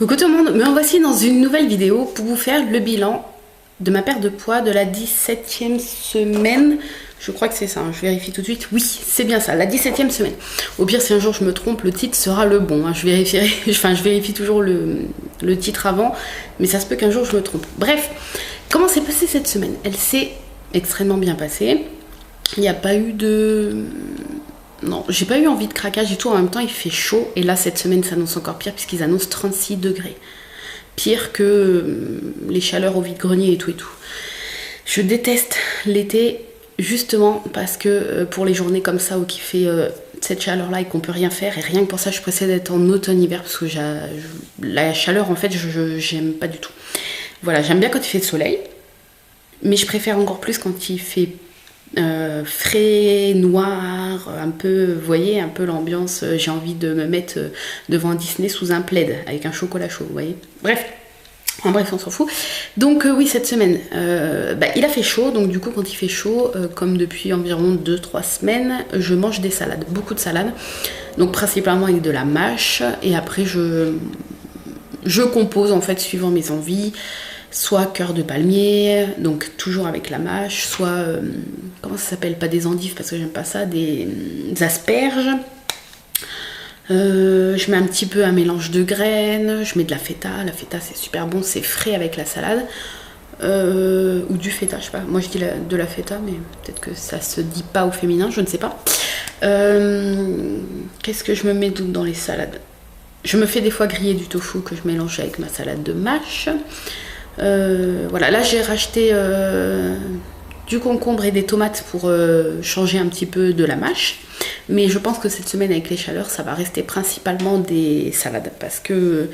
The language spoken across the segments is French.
Coucou tout le monde, me voici dans une nouvelle vidéo pour vous faire le bilan de ma perte de poids de la 17e semaine. Je crois que c'est ça, hein, je vérifie tout de suite. Oui, c'est bien ça, la 17e semaine. Au pire, si un jour je me trompe, le titre sera le bon. Hein. Je vérifie toujours le titre avant, mais ça se peut qu'un jour je me trompe. Bref, comment s'est passée cette semaine? Elle s'est extrêmement bien passée. Il n'y a pas eu de... Non, j'ai pas eu envie de craquage du tout. En même temps, il fait chaud. Et là, cette semaine s'annonce encore pire puisqu'ils annoncent 36 degrés. Pire que les chaleurs au vide-grenier et tout et tout. Je déteste l'été justement parce que pour les journées comme ça où il fait cette chaleur-là et qu'on peut rien faire. Et rien que pour ça, je préfère d'être en automne-hiver parce que la chaleur, en fait, j'aime pas du tout. Voilà, j'aime bien quand il fait le soleil. Mais je préfère encore plus quand il fait frais, noir, un peu, vous voyez, un peu l'ambiance, j'ai envie de me mettre devant un Disney sous un plaid avec un chocolat chaud, vous voyez. Bref, on s'en fout. Donc oui, cette semaine, il a fait chaud, donc du coup quand il fait chaud, comme depuis environ 2-3 semaines, je mange des salades, beaucoup de salades, donc principalement avec de la mâche, et après je compose en fait suivant mes envies. Soit cœur de palmier, donc toujours avec la mâche, soit, comment ça s'appelle, pas des endives parce que j'aime pas ça, des asperges. Je mets un petit peu un mélange de graines, je mets de la feta c'est super bon, c'est frais avec la salade. Ou du feta, je sais pas, moi je dis de la feta, mais peut-être que ça se dit pas au féminin, je ne sais pas. Qu'est-ce que je me mets dans les salades? Je me fais des fois griller du tofu que je mélange avec ma salade de mâche. Voilà, là j'ai racheté du concombre et des tomates pour changer un petit peu de la mâche, mais je pense que cette semaine avec les chaleurs ça va rester principalement des salades parce que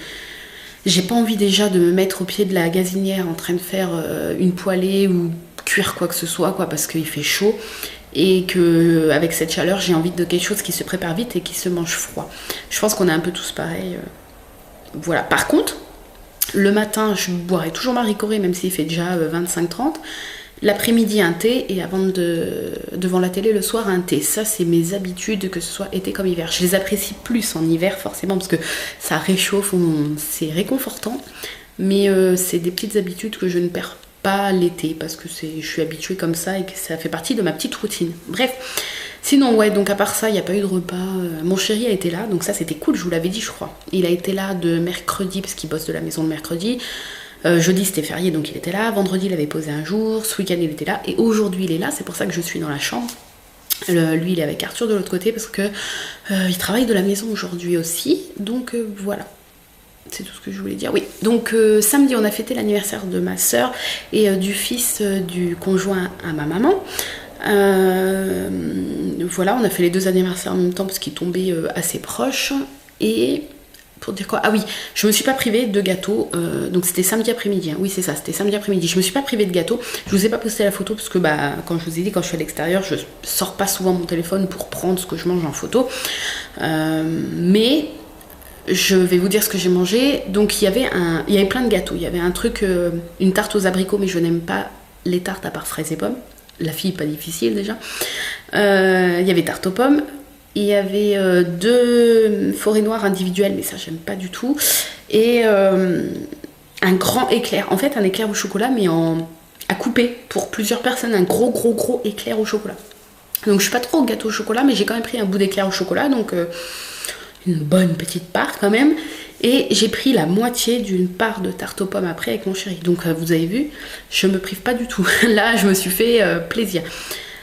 j'ai pas envie déjà de me mettre au pied de la gazinière en train de faire une poêlée ou cuire quoi que ce soit quoi, parce qu'il fait chaud et que avec cette chaleur j'ai envie de quelque chose qui se prépare vite et qui se mange froid. Je pense qu'on est un peu tous pareils, voilà. Par contre, le matin, je boirai toujours ma Ricoré, même s'il fait déjà 25-30. L'après-midi, un thé. Et devant la télé, le soir, un thé. Ça, c'est mes habitudes, que ce soit été comme hiver. Je les apprécie plus en hiver, forcément, parce que ça réchauffe, c'est réconfortant. Mais c'est des petites habitudes que je ne perds pas l'été, parce que je suis habituée comme ça et que ça fait partie de ma petite routine. Bref. Sinon, ouais, donc à part ça, il n'y a pas eu de repas. Mon chéri a été là, donc ça c'était cool, je vous l'avais dit, je crois. Il a été là de mercredi, parce qu'il bosse de la maison le mercredi. Jeudi c'était férié, donc il était là. Vendredi, il avait posé un jour. Ce week-end, il était là. Et aujourd'hui, il est là, c'est pour ça que je suis dans la chambre. Lui, il est avec Arthur de l'autre côté, parce que il travaille de la maison aujourd'hui aussi. Donc voilà. C'est tout ce que je voulais dire. Oui, donc samedi, on a fêté l'anniversaire de ma soeur et du fils du conjoint à ma maman. Voilà, on a fait les deux anniversaires en même temps parce qu'ils tombaient assez proches. Et pour dire quoi? Ah oui, je me suis pas privée de gâteau. Donc c'était samedi après-midi, hein. Oui c'est ça, c'était samedi après-midi. Je me suis pas privée de gâteau. Je vous ai pas posté la photo parce que quand je vous ai dit, quand je suis à l'extérieur, je sors pas souvent mon téléphone pour prendre ce que je mange en photo. Mais je vais vous dire ce que j'ai mangé. Donc il y avait plein de gâteaux. Il y avait un truc, une tarte aux abricots, mais je n'aime pas les tartes à part fraises et pommes. La fille pas difficile déjà. Il y avait tarte aux pommes. Il y avait 2 forêts noires individuelles, mais ça j'aime pas du tout. Et un grand éclair. En fait un éclair au chocolat, mais à couper pour plusieurs personnes. Un gros éclair au chocolat. Donc je suis pas trop gâteau au chocolat, mais j'ai quand même pris un bout d'éclair au chocolat. Donc une bonne petite part quand même. Et j'ai pris la moitié d'une part de tarte aux pommes après avec mon chéri. Donc vous avez vu, je me prive pas du tout. Là, je me suis fait plaisir.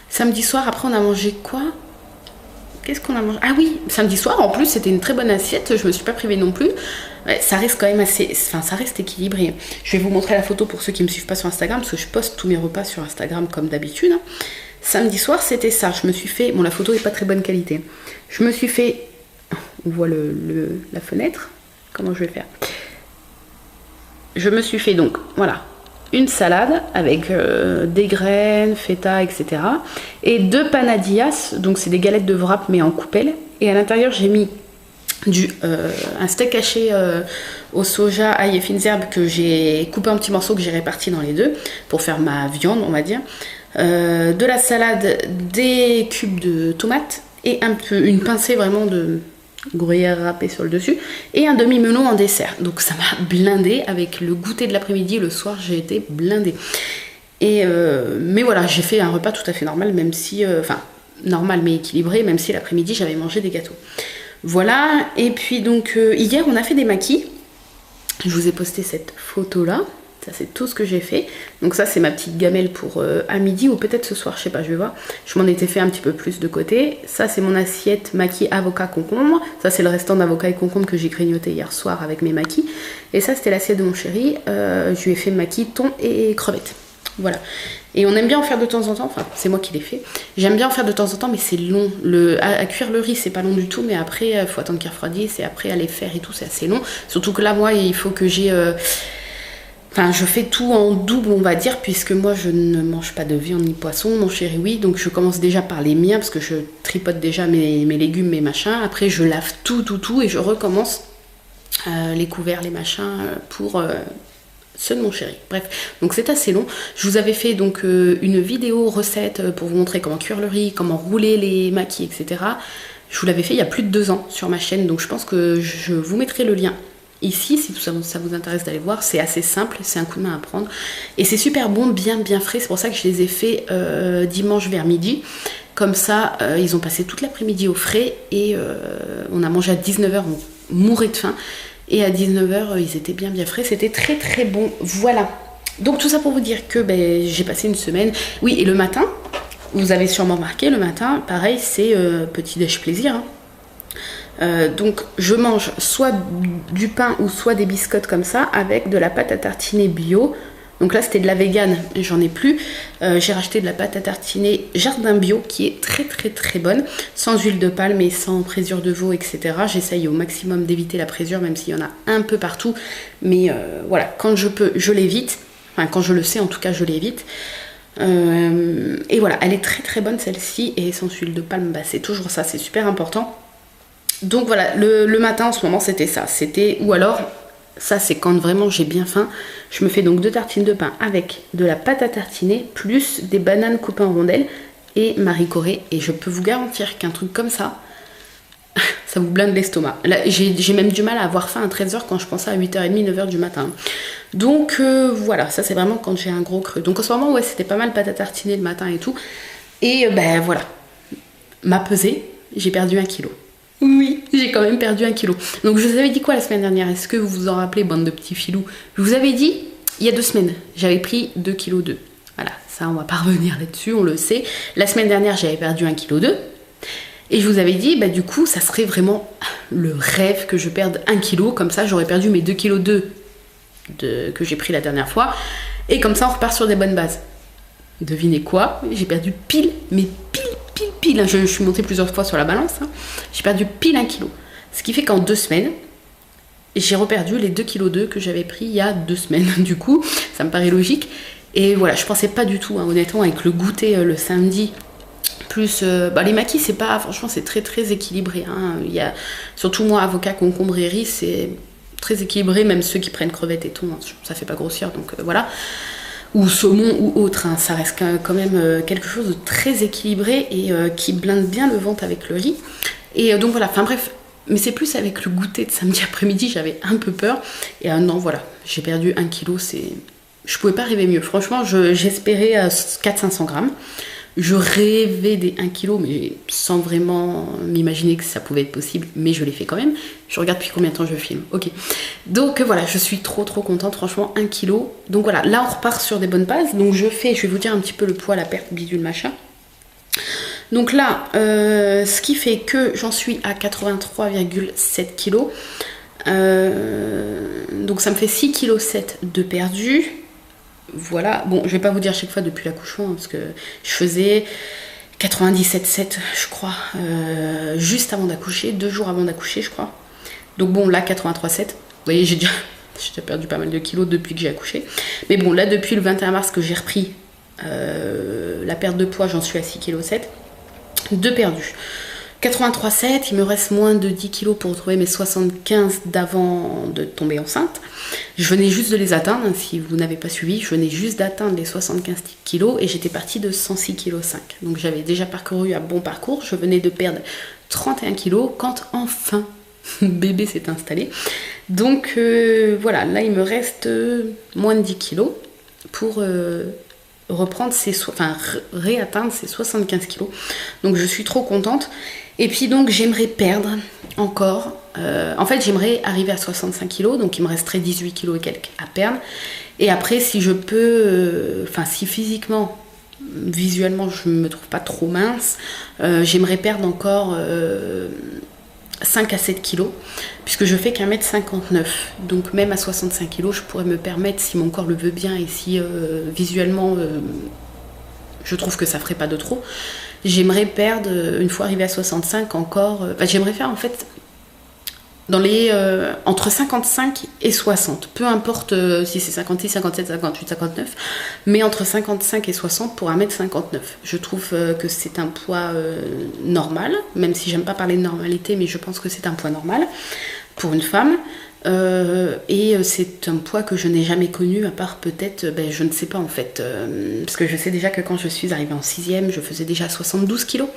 Samedi soir, après, on a mangé quoi? Qu'est-ce qu'on a mangé? Ah oui, samedi soir, en plus, c'était une très bonne assiette. Je me suis pas privée non plus. Ouais, ça reste quand même assez... Enfin, ça reste équilibré. Je vais vous montrer la photo pour ceux qui me suivent pas sur Instagram, parce que je poste tous mes repas sur Instagram comme d'habitude. Samedi soir, c'était ça. Je me suis fait... Bon, la photo est pas très bonne qualité. Je me suis fait... On voit la fenêtre. Comment je vais faire? Je me suis fait donc, voilà, une salade avec des graines, feta, etc. Et 2 panadillas, donc c'est des galettes de wrap mais en coupelle. Et à l'intérieur, j'ai mis un steak haché au soja, ail et fines herbes que j'ai coupé en petits morceaux, que j'ai répartis dans les deux pour faire ma viande, on va dire. De la salade, des cubes de tomates et une pincée vraiment gruyère râpée sur le dessus, et un demi-melon en dessert. Donc ça m'a blindée avec le goûter de l'après-midi. Le soir, j'ai été blindée. Mais voilà, j'ai fait un repas tout à fait normal, même si... Enfin, normal mais équilibré, même si l'après-midi, j'avais mangé des gâteaux. Voilà, et puis donc, hier, on a fait des maquis. Je vous ai posté cette photo-là. Ça, c'est tout ce que j'ai fait. Donc ça, c'est ma petite gamelle pour à midi ou peut-être ce soir, je sais pas, je vais voir. Je m'en étais fait un petit peu plus de côté. Ça, c'est mon assiette maquis avocat concombre. Ça, c'est le restant d'avocat et concombre que j'ai grignoté hier soir avec mes maquis. Et ça, c'était l'assiette de mon chéri. Je lui ai fait maquis, thon et crevettes. Voilà. Et on aime bien en faire de temps en temps. Enfin, c'est moi qui l'ai fait. J'aime bien en faire de temps en temps, mais c'est long. À cuire le riz, c'est pas long du tout. Mais après, il faut attendre qu'il refroidisse. Et après, à les faire et tout, c'est assez long. Surtout que là, moi, il faut que j'ai... Enfin, je fais tout en double, on va dire, puisque moi, je ne mange pas de viande ni poisson, mon chéri, oui. Donc, je commence déjà par les miens, parce que je tripote déjà mes légumes, mes machins. Après, je lave tout, et je recommence les couverts, les machins, pour ceux de mon chéri. Bref, donc c'est assez long. Je vous avais fait donc une vidéo recette pour vous montrer comment cuire le riz, comment rouler les maquis, etc. Je vous l'avais fait il y a plus de 2 ans sur ma chaîne, donc je pense que je vous mettrai le lien ici, si ça vous intéresse d'aller voir. C'est assez simple, c'est un coup de main à prendre. Et c'est super bon, bien frais. C'est pour ça que je les ai fait dimanche vers midi. Comme ça, ils ont passé toute l'après-midi au frais. Et on a mangé à 19h, on mourait de faim. Et à 19h, ils étaient bien frais. C'était très bon. Voilà. Donc tout ça pour vous dire que j'ai passé une semaine. Oui, et le matin, vous avez sûrement remarqué, le matin, pareil, c'est petit déj plaisir, hein. Donc je mange soit du pain ou soit des biscottes comme ça avec de la pâte à tartiner bio. Donc là c'était de la vegan, j'en ai plus. J'ai racheté de la pâte à tartiner Jardin Bio qui est très bonne, sans huile de palme et sans présure de veau, etc. J'essaye au maximum d'éviter la présure, même s'il y en a un peu partout. Mais voilà, quand je peux, je l'évite. Enfin, quand je le sais, en tout cas, je l'évite. Et voilà, elle est très bonne celle-ci. Et sans huile de palme, c'est toujours ça, c'est super important. Donc voilà, le matin en ce moment c'était ça. Ou alors, ça c'est quand vraiment j'ai bien faim. Je me fais donc 2 tartines de pain avec de la pâte à tartiner, plus des bananes coupées en rondelles et Marie Corée. Et je peux vous garantir qu'un truc comme ça, ça vous blinde l'estomac. Là, j'ai même du mal à avoir faim à 13h quand je pense à 8h30, 9h du matin. Donc voilà, ça c'est vraiment quand j'ai un gros creux. Donc en ce moment, ouais, c'était pas mal pâte à tartiner le matin et tout. Et voilà, ma pesée, j'ai perdu 1 kilo. Oui, j'ai quand même perdu 1 kilo. Donc je vous avais dit quoi la semaine dernière? Est-ce que vous vous en rappelez, bande de petits filous? Je vous avais dit, il y a 2 semaines, j'avais pris 2,2 kg. Voilà, ça on va pas revenir là-dessus, on le sait. La semaine dernière, j'avais perdu 1,2 kg. Et je vous avais dit, du coup, ça serait vraiment le rêve que je perde 1 kg. Comme ça, j'aurais perdu mes 2,2 kg que j'ai pris la dernière fois. Et comme ça, on repart sur des bonnes bases. Devinez quoi? J'ai perdu pile. Je suis montée plusieurs fois sur la balance. J'ai perdu pile 1 kg. Ce qui fait qu'en 2 semaines, j'ai reperdu les 2,2 kg que j'avais pris il y a 2 semaines. Du coup, ça me paraît logique. Et voilà, je pensais pas du tout, honnêtement, avec le goûter le samedi. Plus les maquis, c'est pas, franchement, c'est très équilibré. Il y a, surtout moi, avocat, concombre et riz, c'est très équilibré. Même ceux qui prennent crevettes et thon, ça fait pas grossir. Donc voilà. Ou saumon ou autre, ça reste quand même quelque chose de très équilibré et qui blinde bien le ventre avec le riz. Et donc voilà, enfin bref, mais c'est plus avec le goûter de samedi après-midi, j'avais un peu peur. Et non, voilà, j'ai perdu 1 kg, je pouvais pas rêver mieux. Franchement, j'espérais 400-500 grammes. Je rêvais des 1 kg, mais sans vraiment m'imaginer que ça pouvait être possible, mais je l'ai fait quand même. Je regarde depuis combien de temps je filme. Ok. Donc voilà, je suis trop contente, franchement, 1 kg. Donc voilà, là on repart sur des bonnes bases. Donc je vais vous dire un petit peu le poids, la perte, bidule, machin. Donc là, ce qui fait que j'en suis à 83,7 kg. Donc ça me fait 6,7 kg de perdu. Voilà, bon, je vais pas vous dire chaque fois depuis l'accouchement, parce que je faisais 97,7 je crois, juste avant d'accoucher, 2 jours avant d'accoucher je crois. Donc bon, là 83,7, vous voyez, j'ai déjà perdu pas mal de kilos depuis que j'ai accouché. Mais bon, là depuis le 21 mars que j'ai repris la perte de poids, j'en suis à 6,7 kg de perdu. 83,7, il me reste moins de 10 kg pour retrouver mes 75 d'avant de tomber enceinte. Je venais juste de les atteindre, si vous n'avez pas suivi, je venais juste d'atteindre les 75 kg et j'étais partie de 106,5 kg. Donc j'avais déjà parcouru un bon parcours, je venais de perdre 31 kilos quand enfin bébé s'est installé. Donc voilà, là il me reste moins de 10 kilos pour reprendre réatteindre ces 75 kilos. Donc je suis trop contente. Et puis donc j'aimerais perdre encore. En fait j'aimerais arriver à 65 kilos, donc il me resterait 18 kilos et quelques à perdre. Et après si je peux, si physiquement, visuellement je ne me trouve pas trop mince, j'aimerais perdre encore 5 à 7 kilos, puisque je fais qu'1m59. Donc même à 65 kilos, je pourrais me permettre, si mon corps le veut bien et si visuellement je trouve que ça ferait pas de trop, j'aimerais perdre, une fois arrivé à 65 encore, j'aimerais faire en fait dans les entre 55 et 60, peu importe si c'est 56, 57, 58, 59, mais entre 55 et 60 pour 1m59. Je trouve que c'est un poids normal, même si j'aime pas parler de normalité, mais je pense que c'est un poids normal pour une femme. Et c'est un poids que je n'ai jamais connu, à part peut-être, je ne sais pas en fait, parce que je sais déjà que quand je suis arrivée en 6e, je faisais déjà 72 kilos.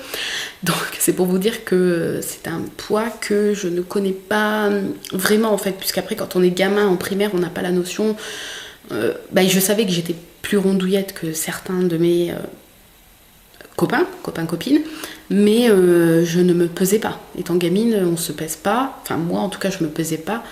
Donc c'est pour vous dire que c'est un poids que je ne connais pas vraiment en fait, puisqu'après quand on est gamin en primaire, on n'a pas la notion. Je savais que j'étais plus rondouillette que certains de mes copines, mais je ne me pesais pas. Étant gamine, on se pèse pas, enfin moi en tout cas je me pesais pas.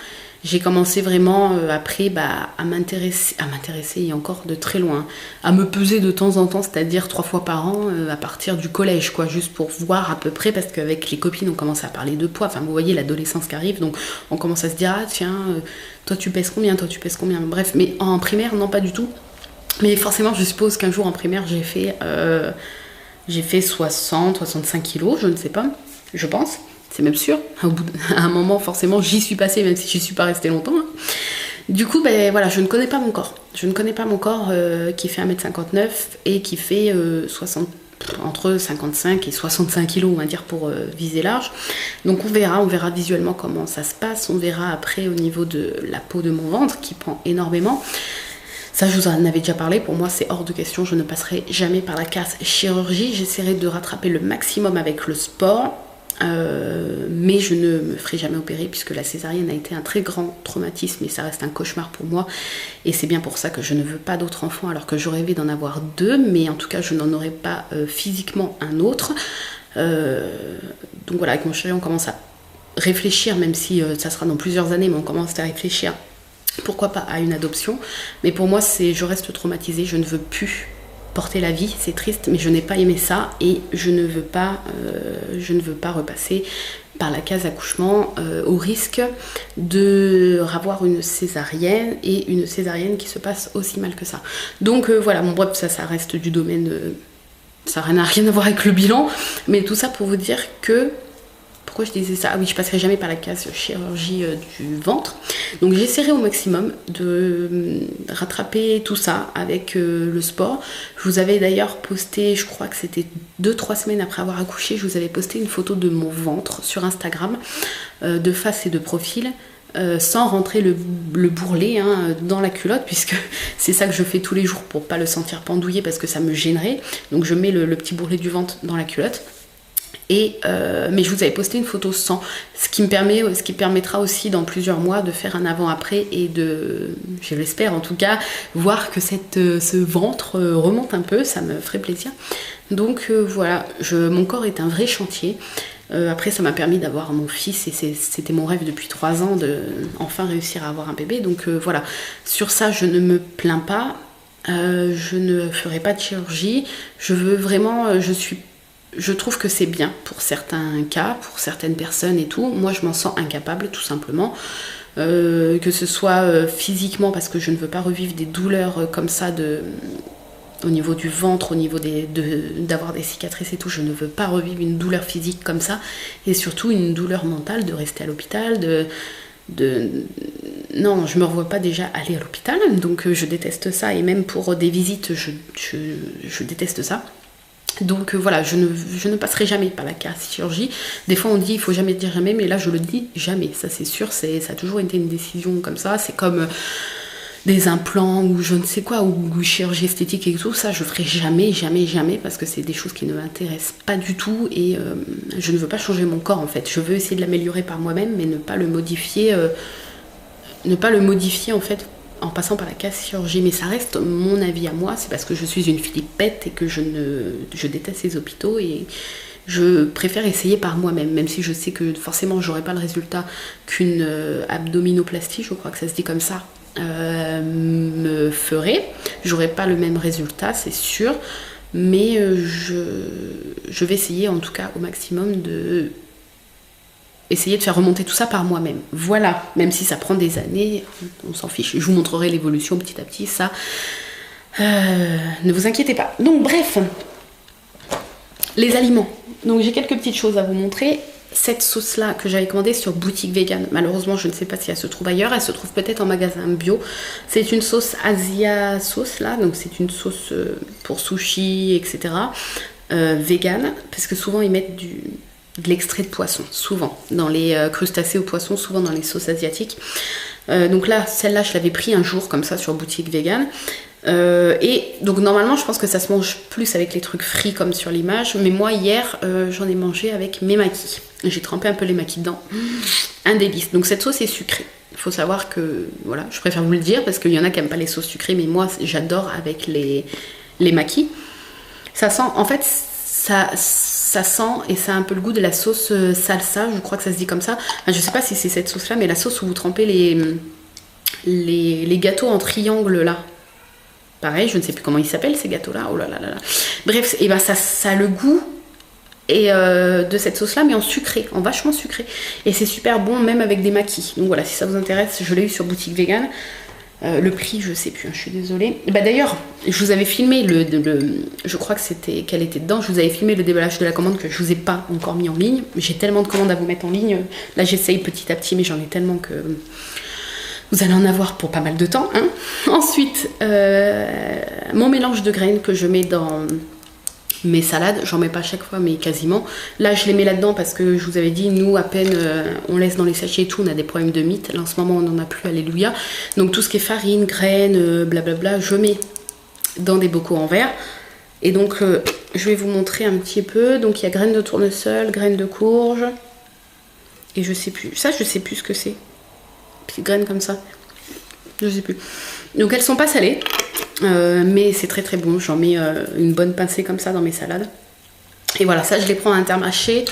J'ai commencé vraiment après à m'intéresser et encore de très loin, à me peser de temps en temps, c'est-à-dire 3 fois par an à partir du collège, quoi, juste pour voir à peu près, parce qu'avec les copines on commence à parler de poids, enfin vous voyez l'adolescence qui arrive, donc on commence à se dire ah tiens, toi tu pèses combien, bref, mais en primaire non pas du tout, mais forcément je suppose qu'un jour en primaire j'ai fait 60, 65 kilos, je ne sais pas, je pense. C'est même sûr, à un moment forcément j'y suis passée, même si je n'y suis pas restée longtemps. Hein. Du coup, je ne connais pas mon corps. Je ne connais pas mon corps qui fait 1m59 et qui fait entre 55 et 65 kilos, on va dire, pour viser large. Donc on verra visuellement comment ça se passe. On verra après au niveau de la peau de mon ventre qui prend énormément. Ça, je vous en avais déjà parlé, pour moi c'est hors de question, je ne passerai jamais par la case chirurgie. J'essaierai de rattraper le maximum avec le sport. Mais je ne me ferai jamais opérer puisque la césarienne a été un très grand traumatisme et ça reste un cauchemar pour moi, et c'est bien pour ça que je ne veux pas d'autres enfants, alors que j'aurais rêvé d'en avoir 2, mais en tout cas je n'en aurai pas physiquement un autre. Donc voilà, avec mon chéri on commence à réfléchir, même si ça sera dans plusieurs années, mais on commence à réfléchir pourquoi pas à une adoption. Mais pour moi je reste traumatisée, je ne veux plus porter la vie, c'est triste, mais je n'ai pas aimé ça et je ne veux pas repasser par la case accouchement au risque de avoir une césarienne, et une césarienne qui se passe aussi mal que ça. Donc voilà, bref, ça reste du domaine, ça n'a rien à voir avec le bilan, mais tout ça pour vous dire que pourquoi je disais ça? Ah oui, je passerai jamais par la case chirurgie du ventre. Donc j'essaierai au maximum de rattraper tout ça avec le sport. Je vous avais d'ailleurs posté, je crois que c'était 2-3 semaines après avoir accouché, je vous avais posté une photo de mon ventre sur Instagram, de face et de profil. Sans rentrer le bourrelet dans la culotte, puisque c'est ça que je fais tous les jours pour pas le sentir pendouiller, parce que ça me gênerait. Donc je mets le petit bourrelet du ventre dans la culotte. Mais je vous avais posté une photo sans, ce qui permettra aussi dans plusieurs mois de faire un avant-après et de, je l'espère en tout cas, voir que ce ventre remonte un peu, ça me ferait plaisir. Donc voilà, mon corps est un vrai chantier. Après ça m'a permis d'avoir mon fils, et c'était mon rêve depuis 3 ans de enfin réussir à avoir un bébé. Donc voilà, sur ça je ne me plains pas, je ne ferai pas de chirurgie, je trouve que c'est bien pour certains cas, pour certaines personnes et tout. Moi, je m'en sens incapable, tout simplement. Que ce soit physiquement, parce que je ne veux pas revivre des douleurs comme ça au niveau du ventre, au niveau d'avoir des cicatrices et tout. Je ne veux pas revivre une douleur physique comme ça. Et surtout, une douleur mentale de rester à l'hôpital, non, je me revois pas déjà aller à l'hôpital. Donc, je déteste ça. Et même pour des visites, je déteste ça. Donc voilà, je ne passerai jamais par la case chirurgie. Des fois on dit il faut jamais dire jamais, mais là je le dis jamais, ça c'est sûr, ça a toujours été une décision comme ça. C'est comme des implants ou je ne sais quoi, ou chirurgie esthétique et tout, ça je ferai jamais, jamais, jamais, parce que c'est des choses qui ne m'intéressent pas du tout et je ne veux pas changer mon corps en fait. Je veux essayer de l'améliorer par moi-même, mais ne pas le modifier en fait en passant par la case chirurgie. Mais ça reste mon avis à moi, c'est parce que je suis une flippette et que je déteste les hôpitaux et je préfère essayer par moi-même, même si je sais que forcément j'aurai pas le résultat qu'une abdominoplastie, je crois que ça se dit comme ça, me ferait. J'aurai pas le même résultat, c'est sûr, mais je vais essayer en tout cas au maximum de essayer de faire remonter tout ça par moi-même. Voilà, même si ça prend des années, on s'en fiche. Je vous montrerai l'évolution petit à petit, ça, ne vous inquiétez pas. Donc bref, les aliments. Donc j'ai quelques petites choses à vous montrer. Cette sauce là que j'avais commandée sur boutique vegan, malheureusement je ne sais pas si elle se trouve ailleurs, elle se trouve peut-être en magasin bio. C'est une sauce Asia sauce là, donc c'est une sauce pour sushi, etc. Vegan, parce que souvent ils mettent de l'extrait de poisson, souvent dans les crustacés au poisson, souvent dans les sauces asiatiques. Donc là, celle-là je l'avais pris un jour comme ça sur boutique vegan. Et donc normalement je pense que ça se mange plus avec les trucs frits comme sur l'image, mais moi hier j'en ai mangé avec mes maquis. J'ai trempé un peu les maquis dedans, un délice. Donc cette sauce est sucrée. Il faut savoir que, voilà, je préfère vous le dire parce qu'il y en a qui n'aiment pas les sauces sucrées, mais moi j'adore avec les maquis. Ça sent, en fait ça sent et ça a un peu le goût de la sauce salsa, je crois que ça se dit comme ça. Enfin, je sais pas si c'est cette sauce là, mais la sauce où vous trempez les gâteaux en triangle là. Pareil, je ne sais plus comment ils s'appellent ces gâteaux-là. Oh là là là là. Bref, et ben ça a le goût de cette sauce-là, mais en sucré, en vachement sucré. Et c'est super bon, même avec des maquis. Donc voilà, si ça vous intéresse, je l'ai eu sur boutique vegan. Le prix, je sais plus, hein, je suis désolée. Bah d'ailleurs, je vous avais filmé je crois que c'était qu'elle était dedans. Je vous avais filmé le déballage de la commande que je vous ai pas encore mis en ligne. J'ai tellement de commandes à vous mettre en ligne. Là, j'essaye petit à petit, mais j'en ai tellement que vous allez en avoir pour pas mal de temps, hein. Ensuite, mon mélange de graines que je mets dans mes salades, j'en mets pas chaque fois, mais quasiment. Là, je les mets là-dedans parce que je vous avais dit, nous, à peine on laisse dans les sachets et tout, on a des problèmes de mythe. Là, en ce moment, on n'en a plus, alléluia. Donc, tout ce qui est farine, graines, blablabla, je mets dans des bocaux en verre. Et donc, je vais vous montrer un petit peu. Donc, il y a graines de tournesol, graines de courge. Et je sais plus. Ça, je sais plus ce que c'est. Petites graines comme ça, je sais plus. Donc elles sont pas salées, mais c'est très très bon. J'en mets une bonne pincée comme ça dans mes salades. Et voilà, ça je les prends à Intermarché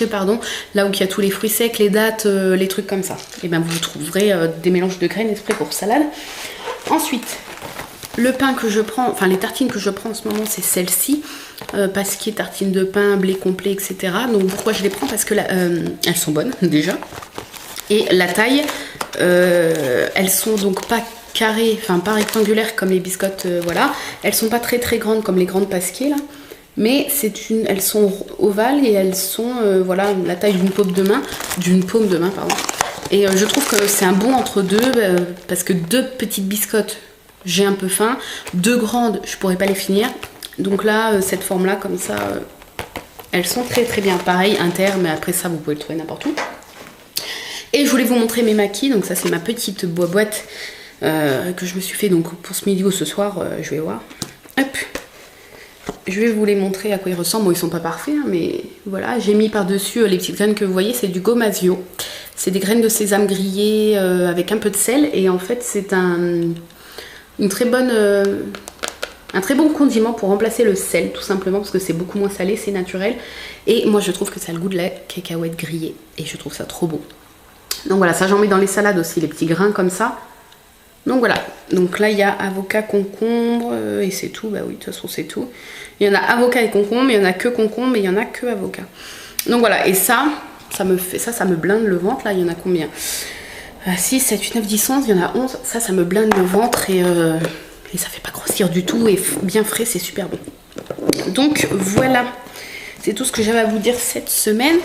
pardon, là où il y a tous les fruits secs, les dattes, les trucs comme ça. Et ben vous trouverez des mélanges de graines exprès pour salade. Ensuite, le pain que je prends, enfin les tartines que je prends en ce moment, c'est celle-ci, pasquier, tartines de pain, blé complet, etc. Donc pourquoi je les prends? Parce que elles sont bonnes déjà. Et la taille, elles sont donc pas carrées, enfin pas rectangulaires comme les biscottes, voilà. Elles sont pas très très grandes comme les grandes pasquiers là, mais elles sont ovales et elles sont, voilà, la taille d'une paume de main, pardon. Et je trouve que c'est un bon entre deux, parce que deux petites biscottes, j'ai un peu faim, deux grandes, je pourrais pas les finir. Donc là, cette forme là, comme ça, elles sont très très bien. Pareil, inter, mais après ça, vous pouvez le trouver n'importe où. Et je voulais vous montrer mes maquis, donc ça c'est ma petite boîte que je me suis fait donc pour ce midi ou ce soir, je vais voir. Hop, je vais vous les montrer à quoi ils ressemblent. Bon, ils sont pas parfaits, hein, mais voilà. J'ai mis par-dessus les petites graines que vous voyez, c'est du gomasio. C'est des graines de sésame grillées avec un peu de sel, et en fait c'est un très bon condiment pour remplacer le sel, tout simplement, parce que c'est beaucoup moins salé, c'est naturel. Et moi je trouve que ça a le goût de la cacahuète grillée, et je trouve ça trop bon. Donc voilà, ça j'en mets dans les salades aussi, les petits grains comme ça. Donc voilà, donc là il y a avocat, concombre, et c'est tout, bah oui, de toute façon c'est tout. Il y en a avocat et concombre, il y en a que concombre, mais il y en a que avocat. Donc voilà, et ça me blinde le ventre, là il y en a combien? 6, 7, 8, 9, 10, 11, il y en a 11, ça me blinde le ventre, et ça fait pas grossir du tout, et bien frais, c'est super bon. Donc voilà. C'est tout ce que j'avais à vous dire cette semaine.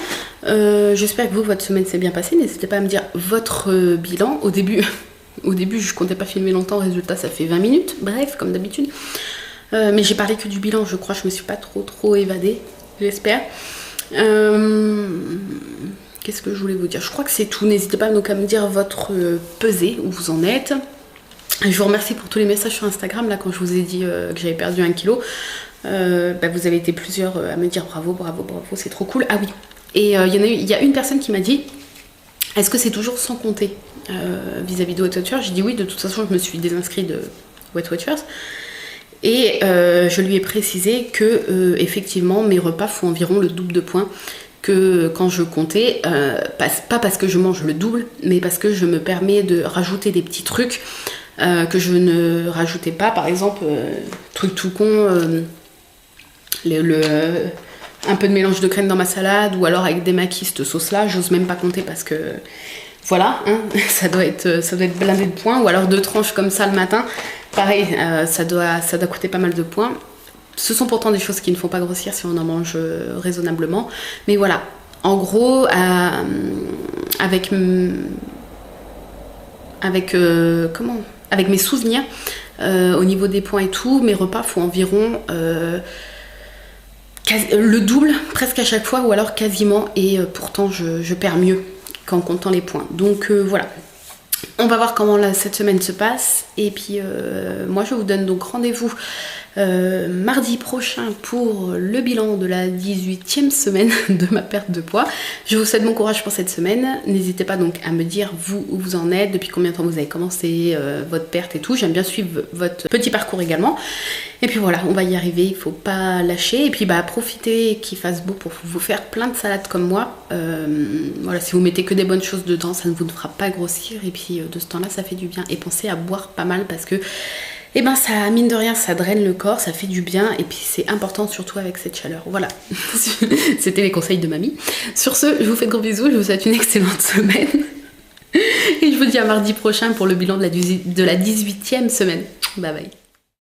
J'espère que votre semaine s'est bien passée. N'hésitez pas à me dire votre bilan. Au début, je comptais pas filmer longtemps. Résultat, ça fait 20 minutes. Bref, comme d'habitude. Mais j'ai parlé que du bilan. Je crois que je me suis pas trop évadée. J'espère. Qu'est-ce que je voulais vous dire? Je crois que c'est tout. N'hésitez pas donc à me dire votre pesée, où vous en êtes. Je vous remercie pour tous les messages sur Instagram, là, quand je vous ai dit que j'avais perdu 1 kilo. Vous avez été plusieurs à me dire bravo, bravo, bravo, c'est trop cool. Ah oui, et il y a une personne qui m'a dit, est-ce que c'est toujours sans compter vis-à-vis de Weight Watchers? J'ai dit oui, de toute façon, je me suis désinscrite de Weight Watchers. Et je lui ai précisé que effectivement mes repas font environ le double de poinds que quand je comptais, pas parce que je mange le double, mais parce que je me permets de rajouter des petits trucs que je ne rajoutais pas. Par exemple, truc tout con, un peu de mélange de crème dans ma salade, ou alors avec des maquis, cette sauce là, j'ose même pas compter parce que voilà, hein, ça doit être blindé de points, ou alors 2 tranches comme ça le matin, pareil, ça doit coûter pas mal de points. Ce sont pourtant des choses qui ne font pas grossir si on en mange raisonnablement, mais voilà, en gros, avec mes souvenirs, au niveau des points et tout, mes repas font environ le double presque à chaque fois, ou alors quasiment, et pourtant je perds mieux qu'en comptant les points. Donc voilà, on va voir comment cette semaine se passe, et puis moi je vous donne donc rendez-vous mardi prochain pour le bilan de la 18e semaine de ma perte de poids. Je vous souhaite bon courage pour cette semaine. N'hésitez pas donc à me dire vous où vous en êtes, depuis combien de temps vous avez commencé votre perte et tout. J'aime bien suivre votre petit parcours également. Et puis voilà, on va y arriver, il faut pas lâcher. Et puis profitez qu'il fasse beau pour vous faire plein de salades comme moi. Voilà, si vous mettez que des bonnes choses dedans, ça ne vous fera pas grossir. Et puis de ce temps-là, ça fait du bien. Et pensez à boire pas mal parce que ça, mine de rien, ça draine le corps, ça fait du bien, et puis c'est important surtout avec cette chaleur. Voilà, c'était les conseils de mamie. Sur ce, je vous fais de gros bisous, je vous souhaite une excellente semaine, et je vous dis à mardi prochain pour le bilan de la 18e semaine. Bye bye.